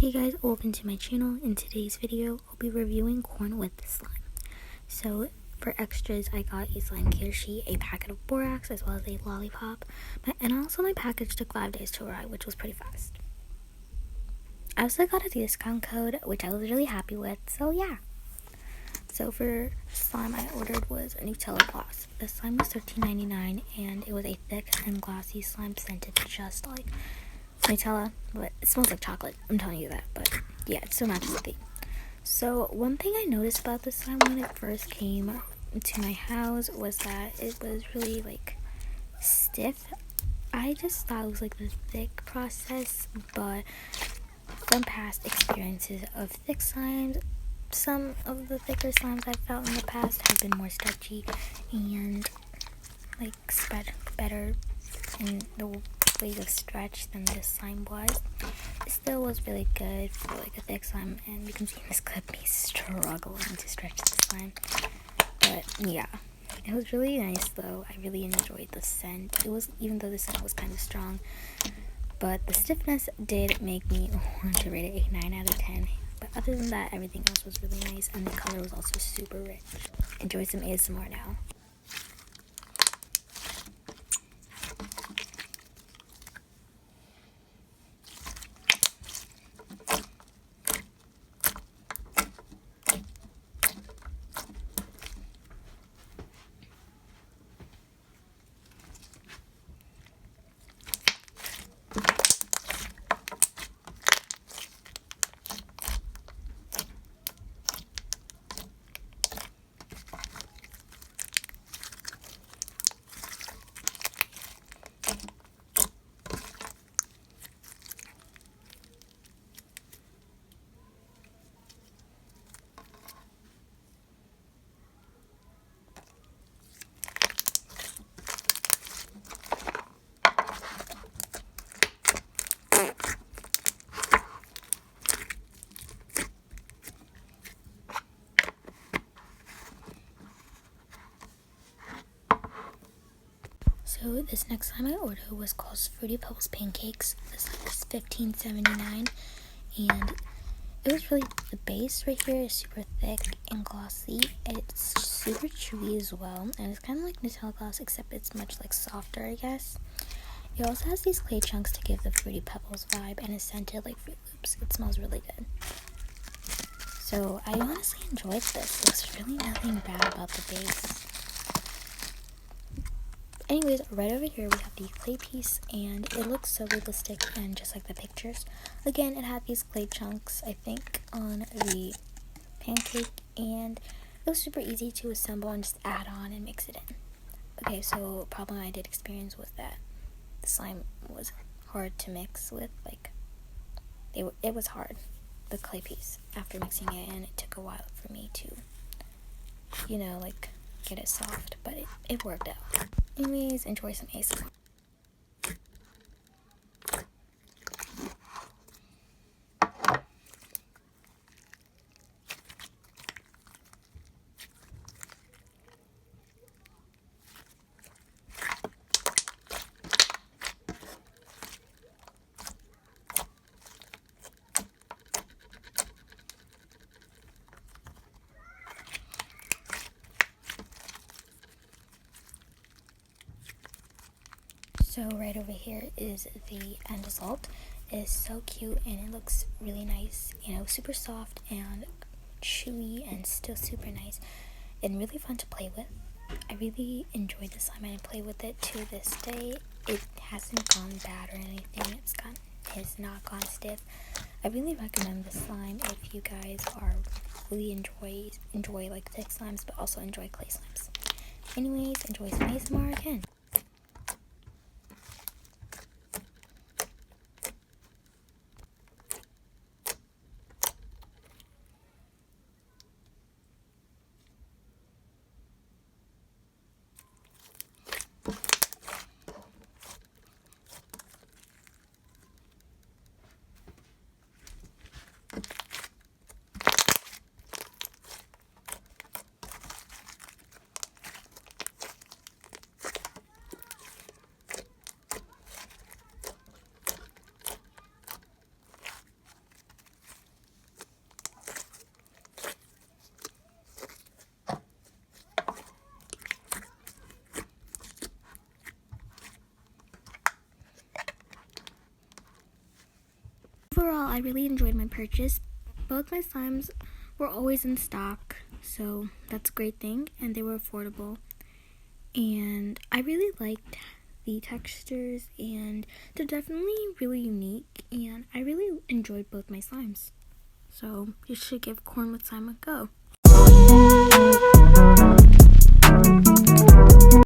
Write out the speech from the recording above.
Hey guys, welcome to my channel. In today's video, I'll be reviewing corn with slime. So for extras, I got a slime care sheet, a packet of borax, as well as a lollipop. And also my package took 5 days to arrive, which was pretty fast. I also got a discount code, which I was really happy with, so yeah. So for slime I ordered was a Nutella gloss. The slime was $13.99 and it was a thick and glossy slime scented just like Nutella, but it smells like chocolate. I'm telling you that, but yeah, it still matches the theme. So one thing I noticed about this slime when it first came to my house was that it was really like stiff. I just thought it was like the thick process, but from past experiences of thick slimes, some of the thicker slimes I've felt in the past have been more stretchy and like spread better in the ways of stretch than this slime was. It still was really good for like a thick slime, and you can see in this clip me struggling to stretch the slime. But yeah, it was really nice though. I really enjoyed the scent. It was, even though the scent was kind of strong, but the stiffness did make me want to rate it a 9 out of 10. But other than that, everything else was really nice, and the color was also super rich. Enjoy some ASMR now. So this next slime I ordered was called Fruity Pebbles Pancakes. This slime is $15.79, and it was really, the base right here is super thick and glossy. It's super chewy as well, and it's kind of like Nutella gloss, except it's much like softer, I guess. It also has these clay chunks to give the Fruity Pebbles vibe, and it's scented like Fruit Loops. It smells really good. So I honestly enjoyed this. There's really nothing bad about the base. Anyways, right over here we have the clay piece, and it looks so realistic and just like the pictures. Again, it had these clay chunks, I think, on the pancake, and it was super easy to assemble and just add on and mix it in. Okay, so problem I did experience was that the slime was hard to mix with, like, it was hard, the clay piece. After mixing it in, it took a while for me to, you know, like, get it soft, but it worked out. Anyways, enjoy some ASMR. So right over here is the end result. It is so cute and it looks really nice, you know, super soft and chewy and still super nice and really fun to play with. I really enjoyed the slime and I play with it to this day. It hasn't gone bad or anything. It's not gone stiff. I really recommend this slime if you guys are really enjoy like thick slimes but also enjoy clay slimes. Anyways, enjoy some ASMR again. overall, I really enjoyed my purchase. Both my slimes were always in stock, so that's a great thing, and they were affordable. And I really liked the textures, and they're definitely really unique, and I really enjoyed both my slimes. So you should give Corn with Slime a go.